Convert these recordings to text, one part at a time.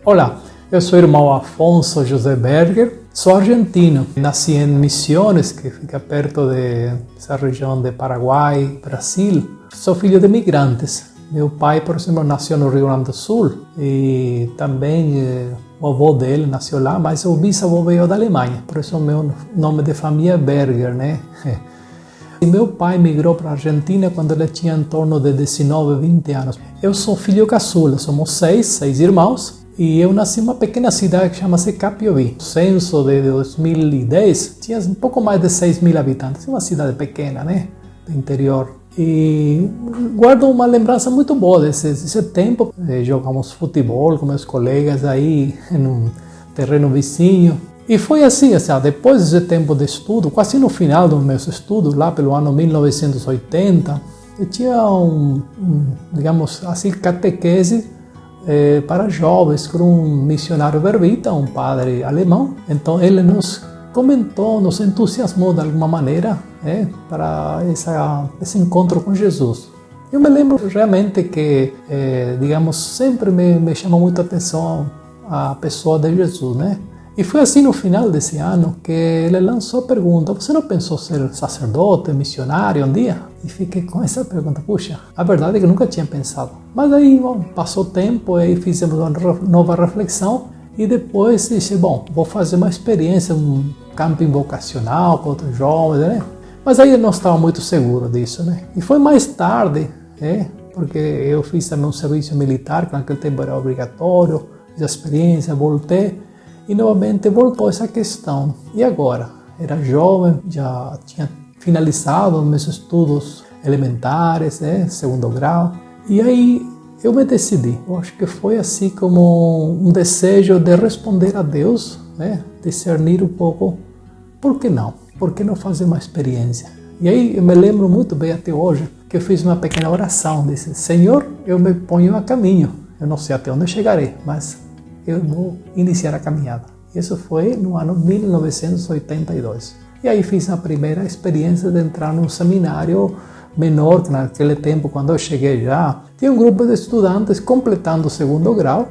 Olá, eu sou o irmão Afonso José Berger, sou argentino. Nasci em Misiones, que fica perto dessa região de Paraguai, Brasil. Sou filho de imigrantes. Meu pai, por exemplo, nasceu no Rio Grande do Sul e também o avô dele nasceu lá, mas o bisavô veio da Alemanha, por isso o meu nome de família é Berger, né? E meu pai migrou para a Argentina quando ele tinha em torno de 19, 20 anos. Eu sou filho caçula, somos seis irmãos, e eu nasci em uma pequena cidade que chama-se Capiovi. O censo de 2010 tinha um pouco mais de 6.000 habitantes, uma cidade pequena, né? Do interior. E guardo uma lembrança muito boa desse tempo. Jogamos futebol com meus colegas aí num terreno vizinho. E foi assim, depois desse tempo de estudo, quase no final dos meus estudos, lá pelo ano 1980, eu tinha digamos assim, catequese para jovens com um missionário verbita, um padre alemão. Então ele nos comentou, nos entusiasmou de alguma maneira para esse encontro com Jesus. Eu me lembro realmente que, digamos, sempre me chamou muita atenção a pessoa de Jesus, né? E foi assim no final desse ano que ele lançou a pergunta: você não pensou ser sacerdote, missionário um dia? E fiquei com essa pergunta, puxa, a verdade é que eu nunca tinha pensado. Mas aí, passou tempo e fizemos uma nova reflexão e depois disse, vou fazer uma experiência, um camping vocacional com outros jovens, né? Mas aí eu não estava muito seguro disso, né? E foi mais tarde, porque eu fiz também um serviço militar, que naquele tempo era obrigatório, fiz a experiência, voltei. E novamente voltou essa questão. E agora? Era jovem, já tinha finalizado meus estudos elementares, segundo grau. E aí eu me decidi. Eu acho que foi assim como um desejo de responder a Deus, discernir um pouco, por que não? Por que não fazer uma experiência? E aí eu me lembro muito bem até hoje que eu fiz uma pequena oração. Disse, Senhor, eu me ponho a caminho. Eu não sei até onde chegarei, mas eu vou iniciar a caminhada. Isso foi no ano 1982. E aí fiz a primeira experiência de entrar num seminário menor, que naquele tempo, quando eu cheguei já, tinha um grupo de estudantes completando o segundo grau,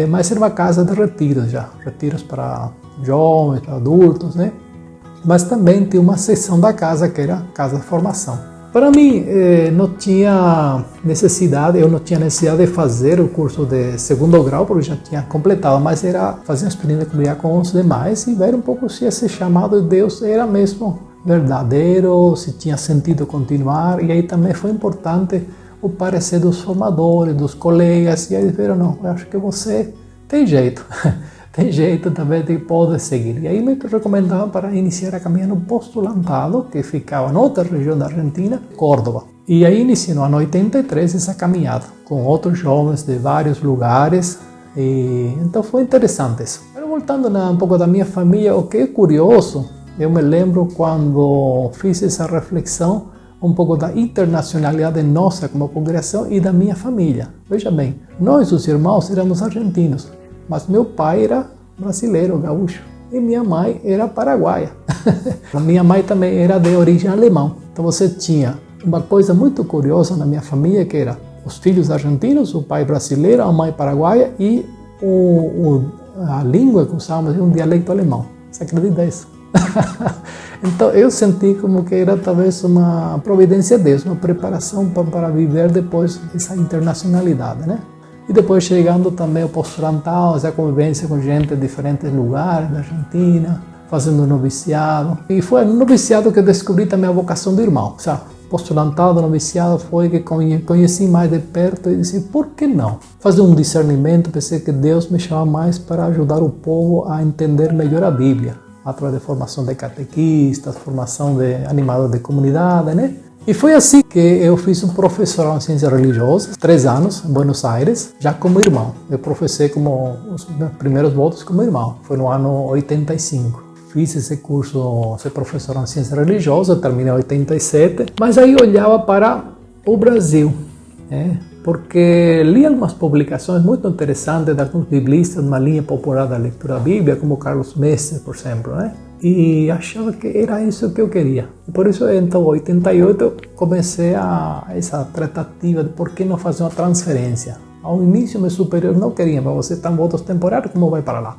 mas era uma casa de retiros já, retiros para jovens, para adultos, né? Mas também tinha uma seção da casa que era casa de formação. Para mim, não tinha necessidade, eu não tinha necessidade de fazer o curso de segundo grau, porque já tinha completado, mas era fazer uma experiência comunitária com os demais e ver um pouco se esse chamado de Deus era mesmo verdadeiro, se tinha sentido continuar. E aí também foi importante o parecer dos formadores, dos colegas, e aí eles viram, não, eu acho que você tem jeito. Tem jeito também de poder seguir. E aí me recomendavam para iniciar a caminhada no Postulantado, que ficava em outra região da Argentina, Córdoba. E aí iniciei no ano 83 essa caminhada, com outros jovens de vários lugares. E então foi interessante isso. Mas voltando um pouco da minha família, o que é curioso, eu me lembro quando fiz essa reflexão, um pouco da internacionalidade nossa como congregação e da minha família. Veja bem, nós os irmãos éramos argentinos, mas meu pai era brasileiro, gaúcho, e minha mãe era paraguaia. Minha mãe também era de origem alemã. Então você tinha uma coisa muito curiosa na minha família, que era os filhos argentinos, o pai brasileiro, a mãe paraguaia, e a língua que usávamos era um dialecto alemão. Você acredita nisso? Então eu senti como que era talvez uma providência de Deus, uma preparação para viver depois essa internacionalidade, né? E depois chegando também ao postulantado, essa convivência com gente de diferentes lugares da Argentina, fazendo noviciado. E foi no noviciado que eu descobri também a vocação do irmão. Postulantado, noviciado, foi que conheci mais de perto e disse, por que não? Fazer um discernimento, pensei que Deus me chama mais para ajudar o povo a entender melhor a Bíblia, através de formação de catequistas, formação de animador de comunidade, né? E foi assim que eu fiz um professorado em ciências religiosas, 3 anos, em Buenos Aires, já como irmão. Eu professei como os meus primeiros votos como irmão, foi no ano 85. Fiz esse curso, esse professorado em ciências religiosas, terminei em 87, mas aí olhava para o Brasil, porque li algumas publicações muito interessantes de alguns biblistas, uma linha popular da leitura da Bíblia, como Carlos Messer, por exemplo, e achava que era isso que eu queria. E por isso, então, em 88, comecei essa tratativa de por que não fazer uma transferência. Ao início, meus superiores não queriam, mas você está em votos temporários, como vai para lá?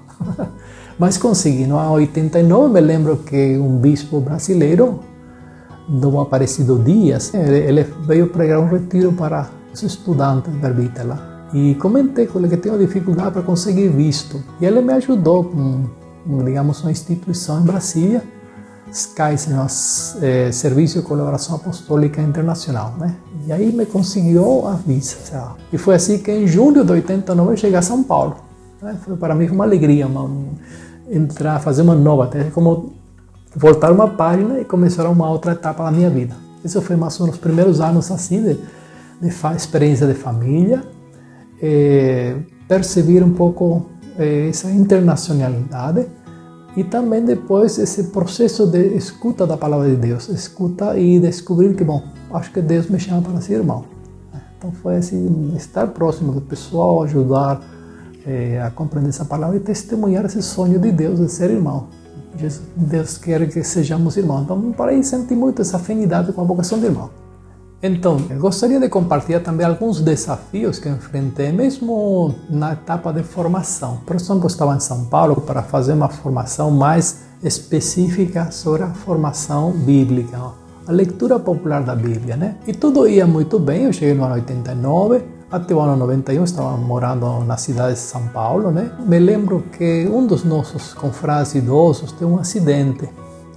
Mas consegui. No ano 89, me lembro que um bispo brasileiro, Dom Aparecido Dias, ele veio pregar um retiro para os estudantes da Verbita lá. E comentei com ele que tenho dificuldade para conseguir visto. E ele me ajudou com, digamos, uma instituição em Brasília, SCAIS, Serviço de Colaboração Apostólica Internacional, né? E aí me conseguiu a visa. E foi assim que em julho de 89 eu cheguei a São Paulo. Né? Foi para mim uma alegria, entrar, fazer uma nova, até como voltar uma página e começar uma outra etapa da minha vida. Isso foi mais ou menos os primeiros anos assim de experiência de família, perceber um pouco essa internacionalidade e também depois esse processo de escuta da palavra de Deus, escuta e descobrir que, bom, acho que Deus me chama para ser irmão. Então foi assim, estar próximo do pessoal, ajudar a compreender essa palavra e testemunhar esse sonho de Deus de ser irmão. Deus quer que sejamos irmãos. Então, para aí senti muito essa afinidade com a vocação de irmão. Então, eu gostaria de compartilhar também alguns desafios que enfrentei, mesmo na etapa de formação. Por exemplo, eu estava em São Paulo para fazer uma formação mais específica sobre a formação bíblica, a leitura popular da Bíblia, né? E tudo ia muito bem. Eu cheguei no ano 89, até o ano 91 estava morando na cidade de São Paulo, né? Me lembro que um dos nossos confrades idosos teve um acidente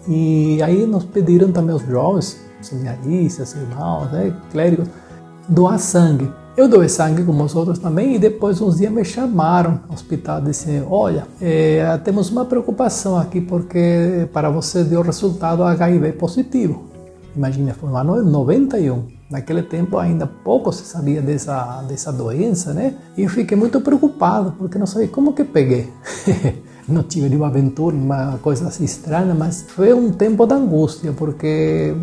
e aí nos pediram também os jovens, seminaristas, irmãos, né, clérigos, doar sangue. Eu doei sangue como os outros também e depois uns dias me chamaram ao hospital e disseram, olha, temos uma preocupação aqui porque para você deu resultado HIV positivo. Imagina, foi no ano 91. Naquele tempo ainda pouco se sabia dessa doença, né? E eu fiquei muito preocupado porque não sabia como que peguei. Não tive nenhuma aventura, uma coisa assim estranha, mas foi um tempo de angústia porque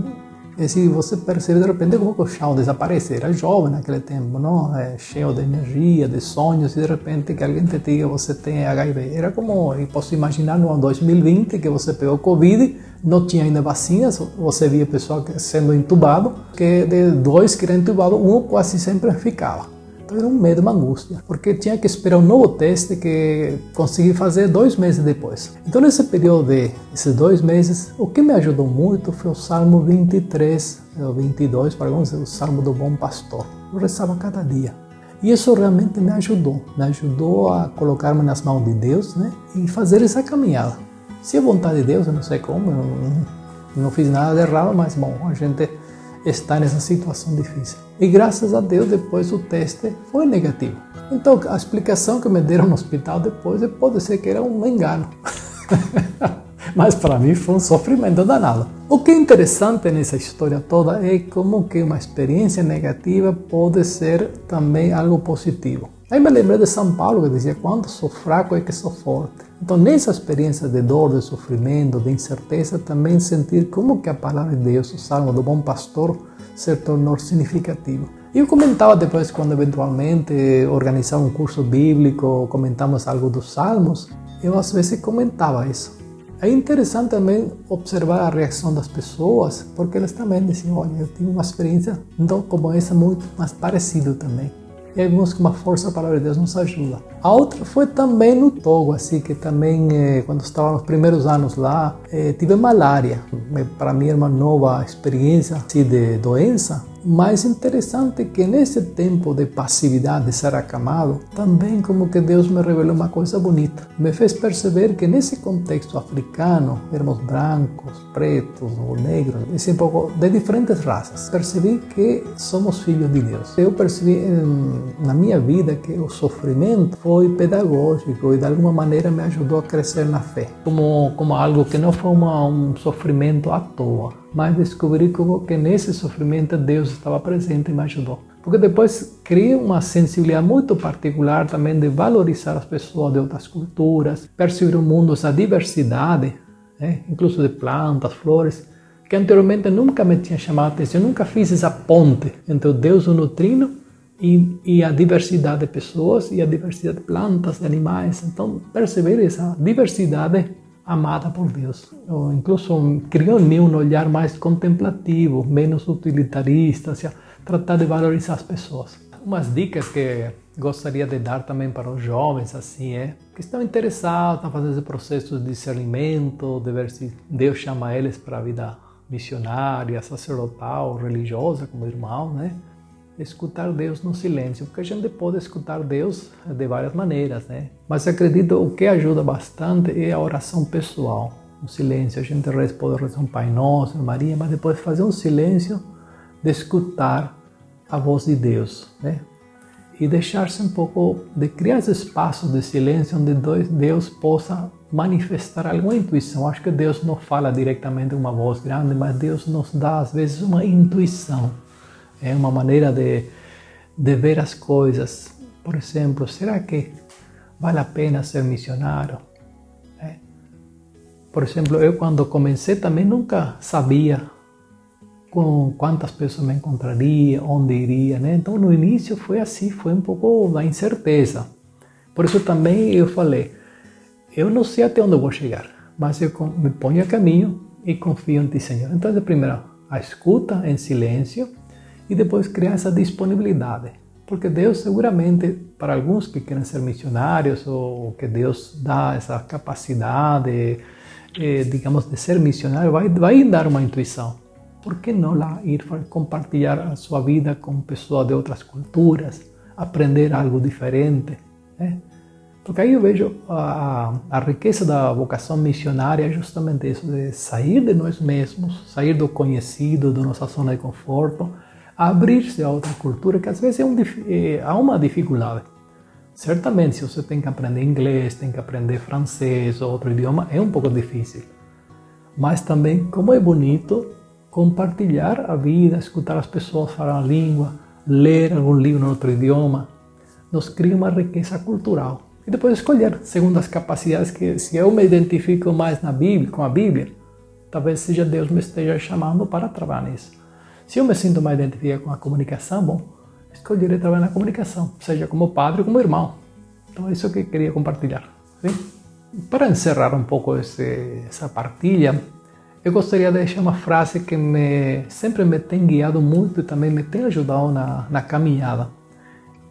se você percebe de repente como que o chão desaparecer, era jovem naquele tempo, não? Cheio de energia, de sonhos, e de repente que alguém te diga você tem HIV. Era como, eu posso imaginar no ano 2020 que você pegou Covid, não tinha ainda vacinas, você via pessoal sendo entubado, que de dois que eram entubados, um quase sempre ficava. Então era um medo, uma angústia, porque tinha que esperar um novo teste que consegui fazer 2 meses depois. Então nesse período esses 2 meses, o que me ajudou muito foi o Salmo 23, ou 22, para alguns, o Salmo do Bom Pastor. Eu rezava cada dia. E isso realmente me ajudou a colocar-me nas mãos de Deus, né? E fazer essa caminhada. Se é vontade de Deus, eu não sei como, eu não fiz nada de errado, mas bom, a gente está nessa situação difícil. E graças a Deus, depois o teste foi negativo. Então, a explicação que me deram no hospital depois pode ser que era um engano. Mas para mim foi um sofrimento danado. O que é interessante nessa história toda é como que uma experiência negativa pode ser também algo positivo. Aí me lembrei de São Paulo que dizia, quando sou fraco é que sou forte. Então nessa experiência de dor, de sofrimento, de incerteza, também sentir como que a palavra de Deus, o Salmo do Bom Pastor, se tornou significativo. E eu comentava depois, quando eventualmente organizava um curso bíblico, comentamos algo dos Salmos, eu às vezes comentava isso. É interessante também observar a reação das pessoas, porque elas também diziam, olha, eu tive uma experiência então, como essa muito mais parecida também. E aí vemos que uma força da palavra de Deus nos ajuda. A outra foi também no Togo, assim, que também, quando estava nos primeiros anos lá, tive malária. Para mim era uma nova experiência assim, de doença. Mas interessante que nesse tempo de passividade, de ser acamado, também como que Deus me revelou uma coisa bonita. Me fez perceber que nesse contexto africano, éramos brancos, pretos ou negros, assim, um pouco de diferentes raças. Percebi que somos filhos de Deus. Eu percebi na minha vida que o sofrimento foi pedagógico e de alguma maneira me ajudou a crescer na fé. Como algo que não foi um sofrimento à toa. Mas descobri como que nesse sofrimento Deus estava presente e me ajudou. Porque depois criei uma sensibilidade muito particular também de valorizar as pessoas de outras culturas, perceber o mundo, essa diversidade, incluso de plantas, flores, que anteriormente nunca me tinha chamado a atenção. Eu nunca fiz essa ponte entre o Deus uno-trino e a diversidade de pessoas e a diversidade de plantas, de animais. Então, perceber essa diversidade amada por Deus. Eu, incluso criou em mim um olhar mais contemplativo, menos utilitarista, tratar de valorizar as pessoas. Umas dicas que gostaria de dar também para os jovens, assim, que estão interessados em fazer esse processo de discernimento, de ver se Deus chama eles para a vida missionária, sacerdotal, religiosa, como irmão, né? Escutar Deus no silêncio, porque a gente pode escutar Deus de várias maneiras, né? Mas acredito o que ajuda bastante é a oração pessoal, o silêncio. A gente pode rezar um Pai Nosso, Maria, mas depois fazer um silêncio de escutar a voz de Deus, né? E deixar-se um pouco de criar esse espaço de silêncio onde Deus possa manifestar alguma intuição. Acho que Deus não fala diretamente uma voz grande, mas Deus nos dá às vezes uma intuição. É uma maneira de ver as coisas. Por exemplo, será que vale a pena ser missionário? Por exemplo, eu quando comecei também nunca sabia com quantas pessoas me encontraria, onde iria, né? Então no início foi assim, foi um pouco da incerteza. Por isso também eu falei, eu não sei até onde eu vou chegar, mas eu me ponho a caminho e confio em Ti, Senhor. Então, primeiro, a escuta em silêncio e depois criar essa disponibilidade. Porque Deus seguramente, para alguns que querem ser missionários ou que Deus dá essa capacidade, digamos, de ser missionário, vai dar uma intuição. Por que não lá ir compartilhar a sua vida com pessoas de outras culturas, aprender algo diferente, né? Porque aí eu vejo a riqueza da vocação missionária é justamente isso, de sair de nós mesmos, sair do conhecido, da nossa zona de conforto, abrir-se a outra cultura, que às vezes há uma dificuldade. Certamente, se você tem que aprender inglês, tem que aprender francês ou outro idioma, é um pouco difícil. Mas também, como é bonito compartilhar a vida, escutar as pessoas falar a língua, ler algum livro em outro idioma, nos cria uma riqueza cultural. E depois escolher, segundo as capacidades que, se eu me identifico mais na Bíblia, com a Bíblia, talvez seja Deus me esteja chamando para trabalhar nisso. Se eu me sinto mais identificado com a comunicação, bom, escolherei trabalhar na comunicação, seja como padre ou como irmão. Então é isso que eu queria compartilhar. Sim? Para encerrar um pouco essa partilha, eu gostaria de deixar uma frase que sempre me tem guiado muito e também me tem ajudado na caminhada.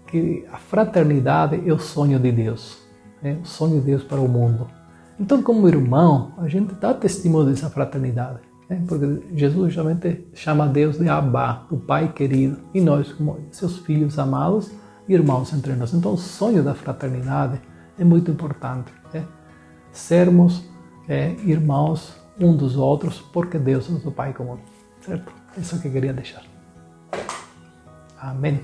Que a fraternidade é o sonho de Deus, o sonho de Deus para o mundo. Então, como irmão, a gente dá testemunho dessa fraternidade, porque Jesus justamente chama Deus de Abba, o Pai querido, e nós, como seus filhos amados, irmãos entre nós. Então, o sonho da fraternidade é muito importante, sermos irmãos um dos outros, porque Deus é o Pai comum, certo? Isso que eu queria deixar. Amém.